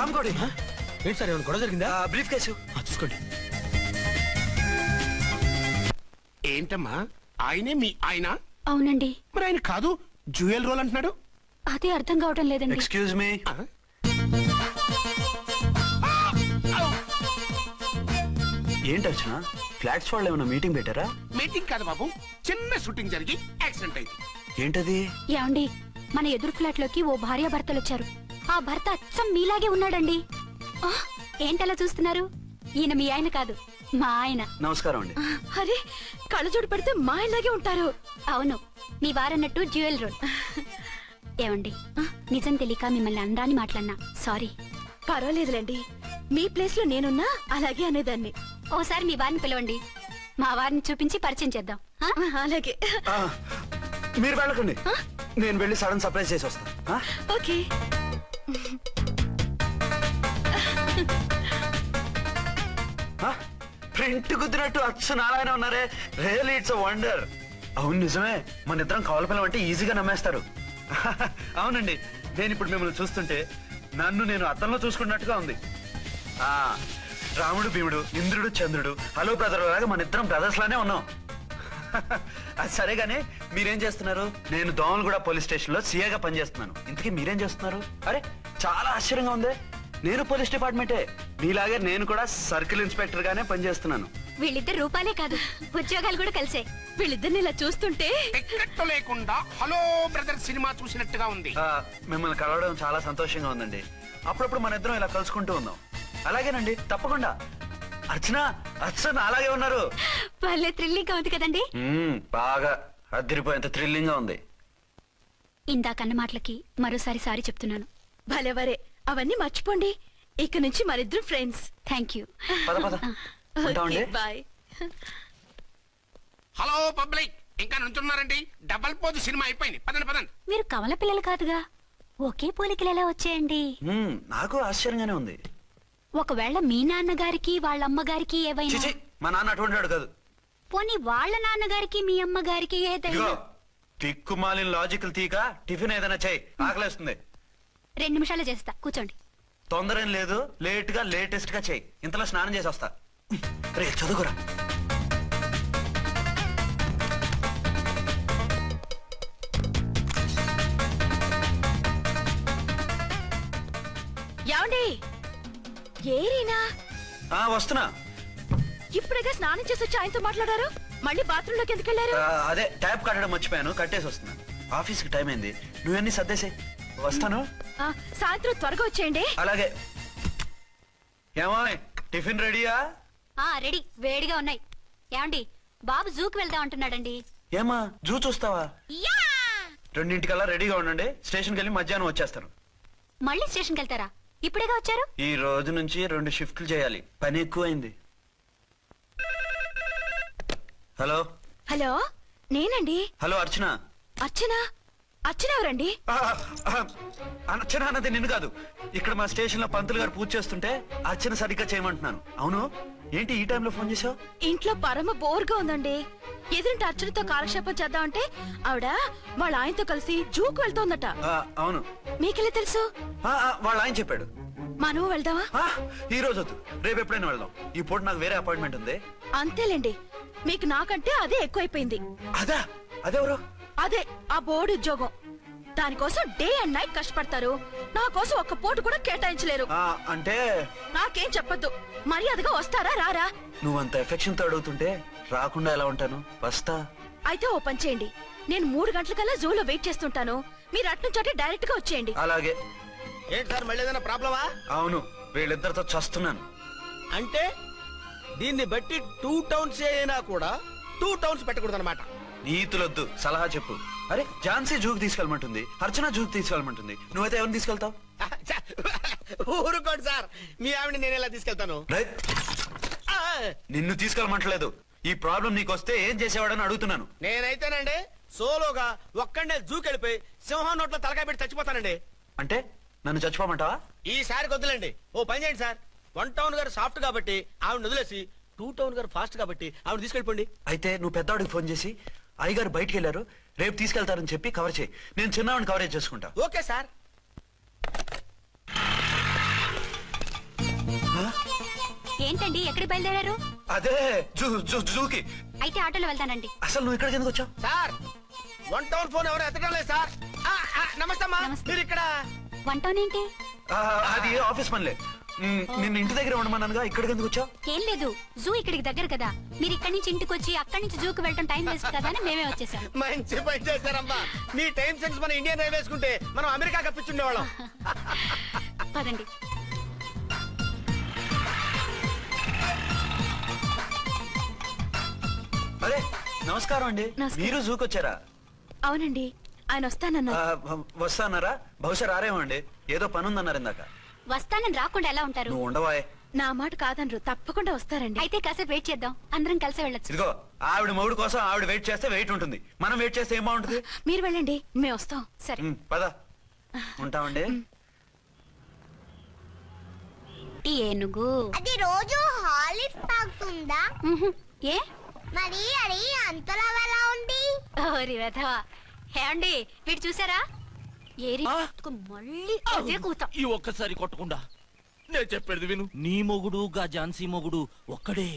రామకోడి ఏంటి సార్ ఏమైనా గొడవ జరిగిందా? బ్రీఫ్ కేసు చూసుకోండి. ఏంటమ్మా ఆయనే మీ ఆయన? అవునండి. మరి ఆయన కాదు జ్యూయల్ రోల్ అంటున్నాడు. అదే అర్థం కావటం లేదండి. Excuse me. ఏంటి అర్చన ఫ్లాట్స్ వాళ్ళు ఏమైనా మీటింగ్ పెట్టారా? మీటింగ్ కాదు బాబు, చిన్న షూటింగ్ జరిగి యాక్సిడెంట్ అయింది. ఏంటది? ఏమండి, మన ఎదురు ఫ్లాట్ లోకి ఓ భార్యాభర్తలు వచ్చారు. ఆ భర్త అచ్చం మీలాగే ఉన్నాడండి. ఏంటలా చూస్తున్నారు? ఈయన మీ ఆయన కాదు, మా ఆయన. నమస్కారం అండి. అరే, కళ్ళజోడు పెడితే మా ఆయనలాగే ఉంటారు. అవును, మీ వారన్నట్టు జ్యువెల్ రోల్. ఏమండి, నిజం తెలియక మిమ్మల్ని అందాన్ని మాట్లాడినా సారీ. పర్వాలేదులేండి, మీ ప్లేస్ లో నేనున్నా అలాగే అనేదాన్ని. ఓసారి మీ వారిని పిలవండి, మా వారిని చూపించి పరిచయం చేద్దాం. అలాగే. మీరు వెళ్ళకండి, నేను వెళ్ళి సడన్ సర్ప్రైజ్ చేసి వస్తాను. ఓకే. ప్రింట్ కుదిరినట్టు అచ్చు నారాయణ ఉన్నారే, రియల్లీ ఇట్స్ వండర్. అవును నిజమే, మన ఇద్దరం కవల పిల్లం అంటే ఈజీగా నమ్మేస్తారు. అవునండి, నేను ఇప్పుడు మిమ్మల్ని చూస్తుంటే నన్ను నేను అద్దంలో చూసుకున్నట్టుగా ఉంది. రాముడు భీముడు, ఇంద్రుడు చంద్రుడు, హలో బ్రదర్ లాగా మన ఇద్దరం బ్రదర్స్ లానే ఉన్నాం. అది సరే గానీ మీరేం చేస్తున్నారు? నేను దోమలగూడ పోలీస్ స్టేషన్ లో సీఏగా పనిచేస్తున్నాను. ఇంతకీ మీరేం చేస్తున్నారు? అరే చాలా ఆశ్చర్యంగా ఉంది, నేను పోలీస్ డిపార్ట్మెంటే, మీలాగే నేను కూడా సర్కిల్ ఇన్స్పెక్టర్ గానే పనిచేస్తున్నాను. వీళ్ళిద్దరు రూపాలే కాదు, ఉద్యోగాలు కూడా కలిసే. వీళ్ళిద్దరిని ఇలా చూస్తుంటే టికెట్ లేకుండా హలో బ్రదర్ సినిమా చూసినట్టుగా ఉంది. మిమ్మల్ని కలవడం చాలా సంతోషంగా ఉందండి. అప్పుడప్పుడు మన ఇద్దరం ఇలా కలుసుకుంటూ ఉందాం. అలాగేనండి, తప్పకుండా. అర్చన అర్చన అలాగే ఉన్నారు. వాళ్ళే థ్రిల్లింగ్ గా ఉంది కదండి. బాగా అదిరిపోయేంత థ్రిల్లింగ్ గా ఉంది. ఇందాకన్న మాటలకి మరోసారి సారీ చెప్తున్నాను. భలేవరే, అవన్నీ మర్చిపోండి, ఇక నుంచి మరిద్దరు ఫ్రెండ్స్. Thank you. పద పద. బాయ్. హలో పబ్లిక్, ఇంకా నుంచున్నారండి? డబల్ పోజ్ సినిమా అయిపోయింది, పదండి పదండి. మీరు కమల పిల్లలు కాదుగా, ఒకే పోలికలు ఎలా వచ్చాయండి? నాకు ఆశ్చర్యంగానే ఉంది. ఒకవేళ మీ నాన్నగారికి వాళ్ళ అమ్మగారికి ఏవైనా? మా నాన్న అటువంటి వాడు కాదు. పోనీ వాళ్ళ నాన్నగారికి మీ అమ్మగారికి ఏదైనా? తిక్కుమాలిన లాజికల్ తీక టిఫిన్ ఏదైనా చేయి, ఆకలేస్తుంది. 2 నిమిషాలు చేస్తా, కూర్చోండి. తొందర ఏం లేదు, లేట్ గా లేటెస్ట్ గా చేయి. ఇంతలో స్నానం చేసి వస్తా. రే చదువుకురా. ఏమండి, ఏరీనా? వస్తున్నా. ఇప్పుడేగా స్నానం చేసి వచ్చి ఆయనతో మాట్లాడారు, మళ్ళీ బాత్రూమ్ లోకి ఎందుకు వెళ్ళారు? అదే ట్యాప్ కట్టడం మర్చిపోయాను, కట్టేసి వస్తున్నా. ఆఫీస్ కి టైం అయింది, నువ్వన్నీ సర్దేసే. వస్తాను. సాయంత్రం త్వరగా వచ్చేయండి. అలాగే. ఏమో టిఫిన్ రెడీయా? రెడీ, వేడిగా ఉన్నాయి. ఏమండి, బాబు జూకి వెళ్దాం అంటున్నాడండి. ఏమా జూ చూస్తావా? 2:00కల్లా రెడీగా ఉండండి, స్టేషన్కి వెళ్ళి మధ్యాహ్నం వచ్చేస్తాను. మళ్ళీ స్టేషన్కి వెళ్తారా? ఇప్పుడేగా వచ్చారు. ఈ రోజు నుంచి 2 షిఫ్ట్లు చేయాలి, పని ఎక్కువైంది. హలో. హలో, నేనండి. హలో అర్చన. అర్చన? అర్చన ఎవరండి? అర్చన అన్నది నిన్ను కాదు. ఇక్కడ మా స్టేషన్ లో పంతులు గారు పూజ చేస్తుంటే అర్చన సరిగ్గా చేయమంటున్నాను. అవును, ఏంటి ఈ టైంలో ఫోన్ చేసావు? ఇంట్లో పరమ బోర్గా ఉందండి. ఎదురింటి అర్చనతో కాలక్షేపం చేద్దామంటే ఆవిడ వాళ్ళ ఆయనతో కలిసి జూకు వెళ్తోందట. అవును. మీకెలా తెలుసు? వాళ్ళ ఆయన చెప్పాడు. మనం వెళ్దామా? ఈ రోజు వద్దు, రేపు ఎప్పుడైనా వెళ్దాం. ఈ పూట నాకు వేరే అపాయింట్మెంట్ ఉంది. అంతేలేండి, మీకు నాకంటే అదే ఎక్కువైపోయింది. అదెవరు? అదే ఆ బోర్డు ఉద్యోగం. దానికోసం డే అండ్ నైట్ కష్టపడతారు, నా కోసం ఒక్క పూట కూడా కేటాయించలేరు. అంటే నాకేం చెప్పొద్దు, మర్యాదగా వస్తారా రారా? నువ్వంత ఎఫెక్షన్ తో అడుగుతుంటే రాకుండా ఎలా ఉంటాను, వస్తా. అయితే ఓ పని చేయండి, నేను 3 గంటలకల్లా జూలో వెయిట్ చేస్తుంటాను, మీరు అట్నుంచి డైరెక్ట్ గా వచ్చేయండి. అలాగే. ఏంటి సార్, మళ్ళీ ఏదైనా ప్రాబ్లమా? అవును, వీళ్ళిద్దరితో చస్తున్నాను. అంటే దీన్ని బట్టి 2 టౌన్స్ అయినా కూడా 2 టౌన్స్ పెట్టకూడదు అనమాట. నీతులొద్దు, సలహా చెప్పు. అరే ఝాన్సీ జూకి తీసుకెళ్ళమంటుంది, అర్చన జూకి తీసుకెళ్ళమంటుంది, నువ్వైతే ఎవరిని తీసుకెళ్తావు? ఊరుకోండి సార్, మీ ఆవిడ నేను ఎలా తీసుకెళ్తాను? నిన్ను తీసుకెళ్ళమంటలేదు, ఈ ప్రాబ్లం నీకు వస్తే ఏం చేసేవాడని అడుగుతున్నాను. నేనైతేనండి సోలోగా ఒక్కడే జూకి వెళ్ళిపోయి సింహం నోట్లో తలకాయ పెట్టి చచ్చిపోతానండి. అంటే నన్ను చచ్చిపోమంటావా? ఈసారి వద్దులండి, ఓ పని చేయండి సార్. 1 టౌన్ గారు సాఫ్ట్ కాబట్టి ఆవిడ వదిలేసి 2 టౌన్ గారు ఫాస్ట్ కాబట్టి ఆవిడ తీసుకెళ్ళిపోండి. అయితే నువ్వు పెద్దవాడికి ఫోన్ చేసి అయ్యగారు బయటికి వెళ్ళారు, రేపు తీసుకెళ్తారని చెప్పి కవర్ చేయి, నేను చిన్నవాడిని కవరేజ్ చేసుకుంటా. Okay sir. ఏంటి ఎక్కడికి బయలుదేరారు? అదే జూకి. అయితే ఆటోలో వెళ్తానండి. అసలు నువ్వు ఇక్కడికి ఎందుకు వచ్చావు? సార్ 1 టౌన్ ఫోన్ ఎవరు ఎత్తడం లేదు సార్. నమస్తే అమ్మా. నమస్తే. మీరు ఇక్కడ? వన్ టౌన్ ఏంటి? అది ఆఫీస్ పనిలే. నిన్ను ఇంటి దగ్గర ఉండమన్నానుగా, ఇక్కడికి ఎందుకు వచ్చావు? ఏం లేదు, జూ ఇక్కడికి దగ్గర కదా. మీరు ఇక్కడి నుంచి ఇంటికి వచ్చి అక్కడి నుంచి జూకి వెళ్ళటం టైం వేస్ట్ కదా అని మేమే వచ్చేసాం. మంచి పని చేశారమ్మా. మీ టైం సెన్స్ మన ఇండియన్ రైల్వేస్ కుంటే మనం అమెరికా కప్పించుండేవాళ్ళం. పదండి. అరే నమస్కారం అండి. నమస్కారం. మీరు జూకి వచ్చారా? అవునండి, ఆయన వస్తానన్నారు. వస్తానారా? బహుశా రారేమో అండి, ఏదో పని ఉందన్నారు ఇందాక. వస్తానని రాకుండా ఎలా ఉంటారు? నువ్వు ఉండవాయ్. నా మాట కాదనరు, తప్పకుండా వస్తారండి. అయితే కాసేపు వెయిట్ చేద్దాం, అందరం కలిసి వెళ్ళొచ్చు. ఇదిగో ఆవిడ మొగుడు కోసం ఆవిడ వెయిట్ చేస్తే వెయిట్ ఉంటుంది, మనం వెయిట్ చేస్తే ఏం బాగుంటుంది? మీరు వెళ్ళండి, మేము వస్తాం. సరే. పద ఉంటామండి. ఏనుగు అది రోజు హాలిక్స్ తాగుతుందా? ఏ మరి అది అంతలా ఎలా ఉంది? ఓరి వెధవా. ఏమండి వీడు చూసారా? ఏరి మళ్ళీ అదే కూతాం. ఈ ఒక్కసారి కొట్టకుండా నేను చెప్పేది విను. నీ మొగుడు గా ఝాన్సీ మొగుడు ఒక్కడే,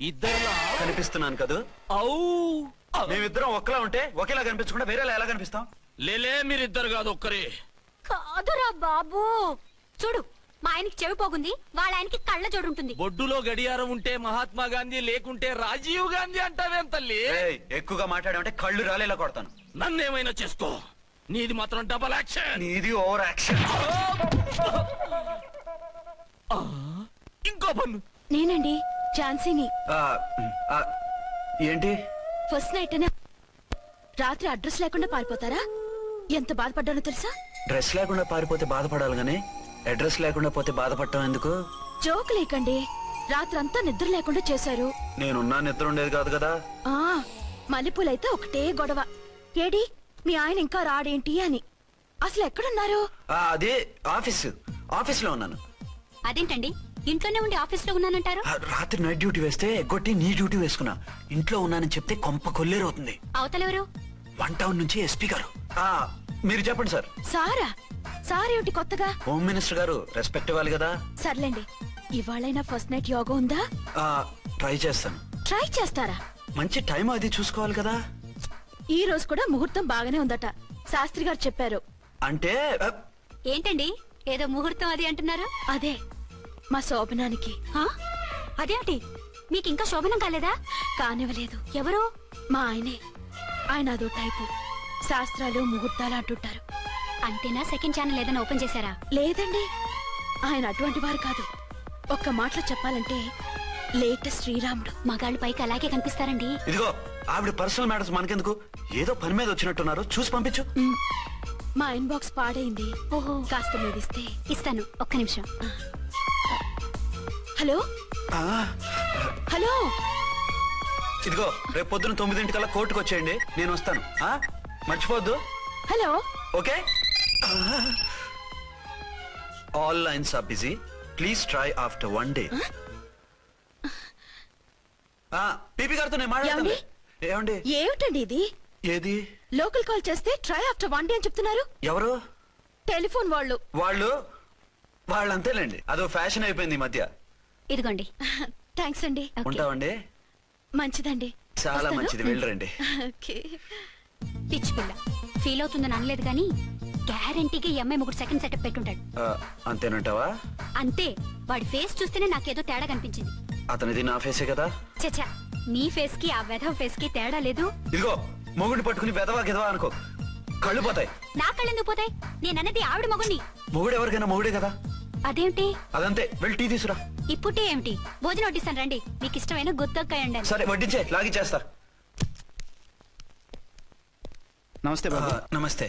ఇద్దరులా కనిపిస్తున్నాను కదా? ఔ మేమిద్దరం ఒక్కలా ఉంటే ఒకేలా కనిపించకుండా వేరేలా ఎలా కనిపిస్తాం? లేలే, మీరిద్దరు కాదు ఒక్కరే. కాదురా బాబు, చూడు మా ఆయనకి చెవి పోగుంది, వాళ్ళ ఆయనకి కళ్ళ జోడు ఉంటుంది. బొడ్డులో గడియారం ఉంటే మహాత్మా గాంధీ, లేకుంటే రాజీవ్ గాంధీ అంటావేం తల్లి? ఏయ్, ఎక్కువగా మాట్లాడామంటే కళ్ళు రాలేలా కొడతాను. నన్నేమైనా చేసుకో, నీది మాత్రం డబల్ యాక్షన్. నీది ఓవర్ యాక్షన్. ఇంకో పన్ను. నేనండి ఝాన్సీని. ఆ, ఆ, ఏంటి? ఫస్ట్ నైట్ అనే రాత్రి అడ్రస్ లేకుండా పారిపోతారా? ఎంత బాధపడ్డానో తెలుసా? డ్రెస్ లేకుండా పారిపోతే బాధపడాలి గానీ అడ్రస్ లేకుండా పోతే బాధపడటం ఎందుకు? జోక్ లేకండి, రాత్రంతా నిద్ర లేకుండా చేశారు. నేనున్నా నిద్ర ఉండేది కాదు కదా. ఆ మల్లెపూలైతే ఒకటే గొడవ. ఏడి మీ ఆయన ఇంకా రాడేంటి అని. అసలు ఎక్కడున్నారు? అదే ఆఫీస్ లో ఉన్నాను. అదేంటండి ఇంట్లోనే ఉండి ఆఫీస్ లో ఉన్నానంటారు? రాత్రి నైట్ డ్యూటీ వేస్తే ఎగ్గొట్టి నీ డ్యూటీ వేసుకున్నా. ఇంట్లో ఉన్నానని చెప్తే కొంప కొల్లేరవుతుంది. అవతలెవరు? 1 టౌన్ నుంచి ఎస్పీ గారు. మీరు చెప్పండి సార్. సారా? సారేమిటి కొత్తగా? హోమ్ మినిస్టర్ గారు, రెస్పెక్ట్ ఇవ్వాలి కదా. సర్లేండి, ఇవాళైనా ఫస్ట్ నైట్ యోగా ఉందా? ట్రై చేస్తాను. ట్రై చేస్తారా? మంచి టైం అది చూసుకోవాలి కదా. ఈ రోజు కూడా ముహూర్తం బాగానే ఉందట, శాస్త్రి గారు చెప్పారు. అంటే ఏంటండి ఏదో ముహూర్తం అది అంటున్నారు? అదే మా శోభనానికి. ఆ? అదేమిటి మీకు ఇంకా శోభనం కాలేదా? కానివ్వలేదు. ఎవరు? మా ఆయనే. ఆయన అదో టైపు, శాస్త్రాలు ముహూర్తాలు అంటుంటారు. అంతేనా? సెకండ్ ఛానల్ ఏదైనా ఓపెన్ చేశారా? లేదండి, ఆయన అటువంటి వారు కాదు. ఒక్క మాటలో చెప్పాలంటే లేటెస్ట్ శ్రీరాముడు. మగాళ్ళు పైకి అలాగే కనిపిస్తారండి. ఇదిగో ఆవిడ పర్సనల్ మ్యాటర్స్ మనకెందుకు, ఏదో పని మీద వచ్చినట్టున్నారు, చూసి పంపించు. మా ఇన్బాక్స్ పాడైంది. ఓహో, కాస్త మీదిస్తే. ఇస్తాను, ఒక్క నిమిషం. హలో ఆ, హలో, ఇదిగో రేపు పొద్దున 9 కోర్టుకు వచ్చేయండి, నేను వస్తాను. మర్చిపోద్దు. Hello. Okay. All lines are busy, please try after 1 day. PP గారితో నేను మాట్లాడతాను. ఏమండి? ఏమిటండి ఇది? ఏది? లోకల్ కాల్ చేస్తే ట్రై ఆఫ్టర్ 1 day అని చెప్తున్నారు. ఎవరు? టెలిఫోన్ వాళ్ళు. వాళ్ళు అంతేలేండి, అదో ఫ్యాషన్ అయిపోయింది ఈ మధ్య. ఇదిగోండి. థ్యాంక్స్ అండి. ఓకే. ఉంటామండి. మంచిదండి. చాలా వస్తాను. మంచిది, వెళ్ళరండి. ఓకే. పిచ్చి పిల్ల ఫీల్ అవుతుందని అనలేదు కానీ గ్యారంటీగా ఈ అమ్మాయి ముగ్గురు సెకండ్ సెటప్ పెట్టుంటాడు. అంతేనంటావా? అంతే, వాడి ఫేస్ చూస్తేనే నాకేదో తేడా కనిపించింది. అతనిది నా ఫేసే కదా. చచ్చా, మీ ఫేస్ కి ఆ వెధవ ఫేస్ కి తేడా లేదు. ఇదిగో మొగుడిని పట్టుకుని వెదవా గెదవా అనుకో, కళ్ళు పోతాయి. నా కళ్ళెందుకు పోతాయి? నేనన్నది ఆవిడ మొగుణ్ణి. మొగుడు ఎవరికైనా మొగుడే కదా. అదేమిటి? అదంతే, వెళ్ళి టీ తీసురా. ఇప్పుడే ఏమిటి? భోజనం వడ్డిస్తాను రండి, మీకు ఇష్టమైన గుత్తొక్కాయ ఉండండి. సరే వడ్డించే, లాగిచ్చేస్తా. నమస్తే బాబు. నమస్తే.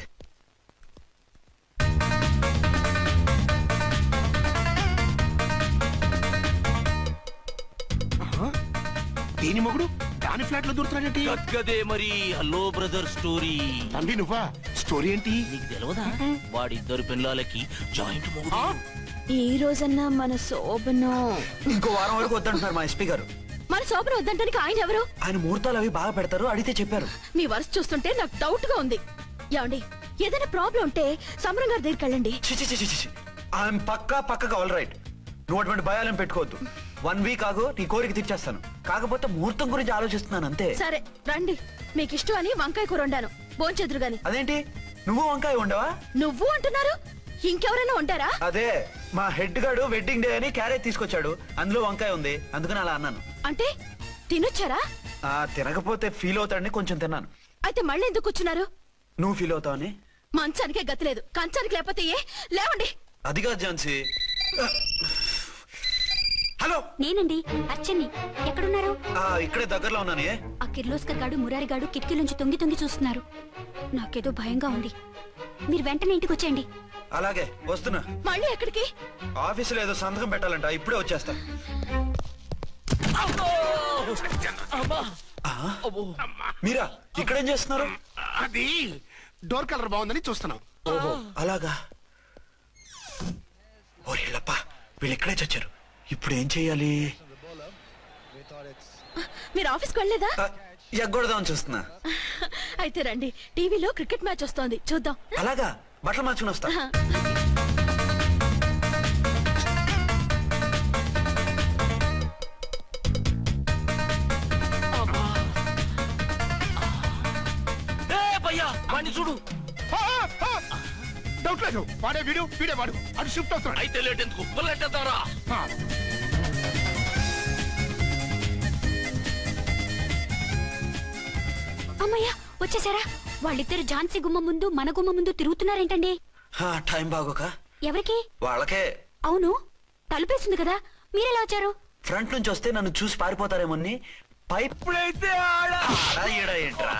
దీని మొగుడు దాని ఫ్లాట్ లో దూరుతున్నాడేంటి? గదే మరి హలో బ్రదర్ స్టోరీ. తండ్రి నువ్వా? స్టోరీ ఏంటి? నీకు తెలియదా? వాడిద్దరు పిల్లలకి జాయింట్ మొగుడు. ఈ రోజన్నా మన శోభనం. ఇంకో వారం వరకు వద్దంటున్నారు మా ఎస్పీ గారు. మన శోభనం వద్దంటానికి ఆయన ఎవరు? ఆయన ముహూర్తాలు అవి బాగా పెడతారు, అడిగితే చెప్పారు. మీ వరుస చూస్తుంటే నాకు డౌట్ గా ఉంది. ఏమండి, ఏదైనా ప్రాబ్లం ఉంటే సమరం గారి దగ్గరికి వెళ్ళండి. ఆయన పక్కగా ఆల్ రైట్, నువ్వు అటువంటి భయాలను పెట్టుకోవద్దు. 1 వీక్ ఆగు, నీ కోరిక తీర్చేస్తాను. కాకపోతే ముహూర్తం గురించి ఆలోచిస్తున్నాను అంతే. సరే రండి, మీకు ఇష్టం అని వంకాయ కూర వండాను, భోంచెదురు గాని. అదేంటి నువ్వు వంకాయ ఉండవా? నువ్వు అంటున్నారు, ఇంకెవరైనా ఉంటారా? అదే మా హెడ్ గాడు వెడ్డింగ్ డే అని క్యారేజ్ తీసుకొచ్చాడు, అందులో వంకాయ ఉంది, అందుకని అలా అన్నాను. అంటే తినొచ్చారా? తినకపోతే ఫీల్ అవుతాడని కొంచెం తిన్నాను. అయితే మళ్ళీ ఎందుకు కూర్చున్నారు? నువ్వు ఫీల్ అవుతావని. మంచానికే గతి లేదు, కంచానికి లేకపోతే ఏ? లేవండి. అదిగా ఝాన్సీ. హలో, నేనండి అర్చన్ని. ఎక్కడున్నారు? ఇక్కడే దగ్గరలో ఉన్నాను. ఆ కిర్లోస్కర్ గాడు మురారి గాడు కిటికీ నుంచి తొంగి తొంగి చూస్తున్నారు. నాకేదో భయంగా ఉంది. మీరు వెంటనే ఇంటికి వచ్చేయండి. అలాగే వస్తున్నా. మళ్ళీ ఎక్కడికి? ఆఫీసులో ఏదో సంతకం పెట్టాలంట, ఇప్పుడే వచ్చేస్తా. మీరా ఇక్కడేం చేస్తున్నారు? అది డోర్ కలర్ బాగుందని చూస్తున్నాం. ఓహో అలాగా. ఓరేళ్ళప్ప, వీళ్ళు ఇక్కడే చచ్చారు. ఇప్పుడు ఏం చెయ్యాలి? మీరు ఆఫీస్కి వెళ్ళలేదా? ఎగ్గొడదామని చూస్తున్నా. అయితే రండి, టీవీలో క్రికెట్ మ్యాచ్ వస్తోంది, చూద్దాం. అలాగా, బట్టలు మార్చుకుని వస్తా. వాడిని చూడు. డౌట్ లేదు, వాడే వీడే వాడు. అటు షిఫ్ట్ అవుతున్నాడు. అయితే లేట్ ఎందుకు, బుల్లెట్టేద్దాంరా. అమ్మయ్యా వచ్చేసారా? వాళ్ళిద్దరు ఝాన్సీ గుమ్మ ముందు మన గుమ్మ ముందు తిరుగుతున్నారేంటండి? టైం బాగోక. ఎవరికి? వాళ్ళకే. అవును, తలుపేసింది కదా, మీరెలా వచ్చారు? ఫ్రంట్ నుంచి వస్తే నన్ను చూసి పారిపోతారేమోని పైపుడైతే ఏంట్రా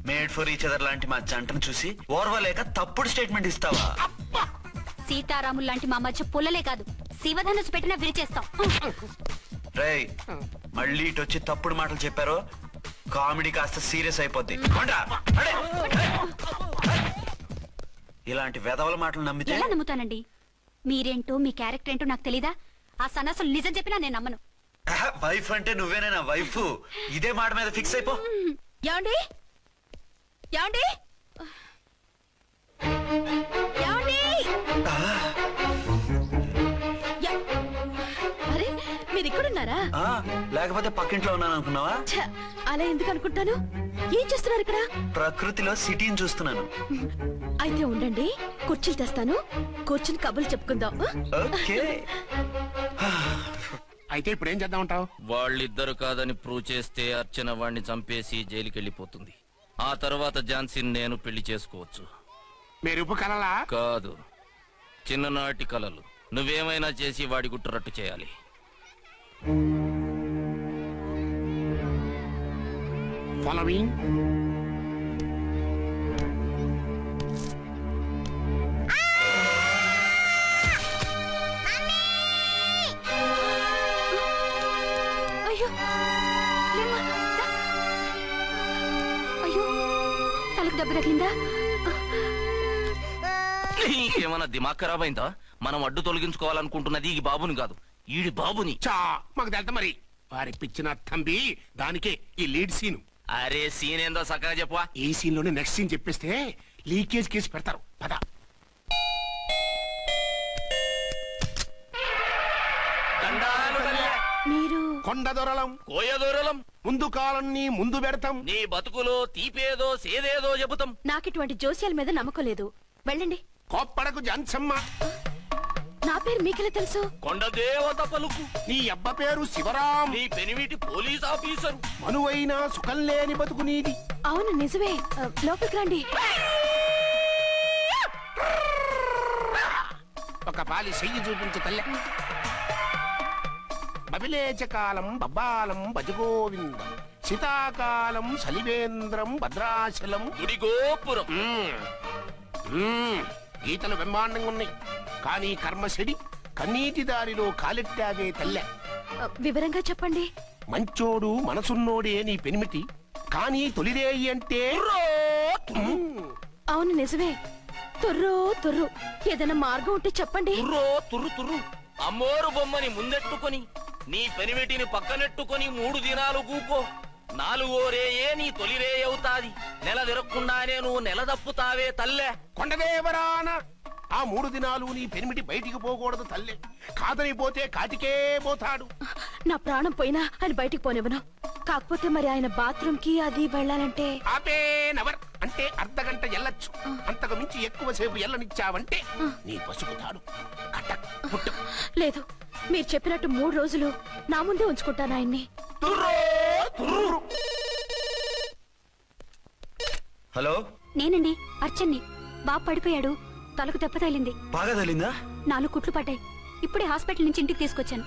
మేడ్ ఫర్ ఈచ్ అదర్ లాంటి మా జంటను చూసి ఓర్వలేక తప్పుడు స్టేట్మెంట్ ఇస్తావా? సీతారాములు లాంటి మా మధ్య పుల్లలే కాదు, శివధనుసు పెట్టినా విరిచేస్తాం. రేయ్, మళ్ళీ ఇటు వచ్చి తప్పుడు మాటలు చెప్పారో కామెడీ కాస్త సీరియస్ అయిపోద్ది. ఇలాంటి వెధవల మాటలు నమ్మితే ఎలా నమ్ముతానండి? మీరేంటో మీ క్యారెక్టర్ ఏంటో నాకు తెలీదా? ఆ సన్నాసులు నిజం చెప్పినా నేను నమ్మను. వైఫ్ అంటే నువ్వేనా వైఫ్? ఇదే మాట మీద ఫిక్స్ అయిపో. ఏమండి ఏమండి ఏమండి? అరే మీరు ఇక్కడున్నారా? లేకపోతే పక్కింట్లో ఉన్నాను అనుకున్నావా? అలా ఎందుకు అనుకుంటాను? ఏం చేస్తున్నారు ఇక్కడ? ప్రకృతిలో సిటీని చూస్తున్నాను. అయితే ఉండండి, కుర్చీలు తెస్తాను, కూర్చుని కబుర్లు చెప్పుకుందాం. ఓకే. అయితే ఇప్పుడు ఏం చేద్దాం అంటావు? వాళ్ళిద్దరు కాదని ప్రూవ్ చేస్తే అర్చన వాణ్ణి చంపేసి జైలుకి వెళ్ళిపోతుంది. ఆ తర్వాత ఝాన్సీని నేను పెళ్లి చేసుకోవచ్చు. మీరు ఉప్పు కలలా? కాదు, చిన్ననాటి కలలు. నువ్వేమైనా చేసి వాడి గుట్టురట్టు చేయాలి. ఫాలోయింగ్. అయ్యో లేమ్మా. అయ్యో తలకు దెబ్బ తగిలిందా? నీకేమన్నా దిమాగ్ ఖరాబ్ అయిందా? మనం అడ్డు తొలగించుకోవాలనుకుంటున్నది ఈ బాబుని కాదు, ఈడి బాబుని. మాకు తెలుతా మరి. వారి పిచ్చిన తంబి, దానికే ఈ లీడ్ సీన్. అరే సీన్ ఏందో చక్కగా చెప్పవా? ఈ సీన్ లోనే నెక్స్ట్ సీన్ చెప్పేస్తే లీకేజ్ కేసు పెడతారు. పద. మీరు కొండ దొరలం, కోయ దూరలం, ముందు కాలన్నీ ముందు పెడతాం. నీ బతుకులో తీపేదో సేదేదో చెబుతాం. నాకిటువంటి జోస్యాల మీద నమ్మకం లేదు, వెళ్ళండి. కోప్పడకు జాన్సమ్మ. నా పేరు మీకెలా తెలుసు? కొండ దేవత పలుకు. నీ అబ్బ పేరు శివరాం. నీ పెనిమిటి పోలీస్ ఆఫీసరు. మనువైన సుఖం లేని బతుకు నీది. అవును నిజమే, లోపలికి రండి. ఒక పాలి చెయ్యి చూపించు తల్లె. బబిలేచకాలం బబ్బాలం భజగోవిందం, శీతాకాలం సలివేంద్రం భద్రాచలం. గుడి గోపురం. గీతలు బ్రహ్మాండంగా ఉన్నాయి, కానీ కర్మశడి కన్నీటి దారిలో కాలెట్టావే తల్లె. వివరంగా చెప్పండి. మంచోడు మనసున్నోడే నీ పెనిమిటి, కానీ తొలిరేయి అంటే అవును నిజమే, తుర్రు తుర్రు. ఏదైనా మార్గం ఉంటే చెప్పండి. తుర్రో తుర్రు తుర్రు. అమ్మోరు బొమ్మని ముందెట్టుకొని నీ పెనిమిటిని పక్కనెట్టుకొని 3 దినాలు కూకో. 4వ రేయే నీ తొలి రే అవుతాది. నెల తిరగకుండానే నువ్వు నెల దప్పుతావే తల్లే. కొండదేవరాన ఆ 3 దినాలు నీ పెనిమిటి బయటికి పోకూడదు తల్లి. కాదని పోతే కాటికే పోతాడు. నా ప్రాణం పోయినా ఆయన బయటికి పోనివ్వను. కాకపోతే మరి ఆయన బాత్రూమ్ కి అది వెళ్ళాలంటే ఆపేనవర్ అంటే అర్ధగంట ఎల్లొచ్చు. అంతకు మించి ఎక్కువసేపు ఎల్లనిచ్చావంటే నీ పసుపుతాడు కట్టక్ పుట్టక్. లేదు, మీరు చెప్పినట్టు 3 రోజులు నా ముందే ఉంచుకుంటాను ఆయన్ని. హలో, నేనండి అర్చన్ని. బాబు పడిపోయాడు, తలకు దెబ్బ తగిలింది. బాగా తగిలిందా? 4 కుట్లు పడ్డాయి. ఇప్పుడే హాస్పిటల్ నుంచి ఇంటికి తీసుకొచ్చాను.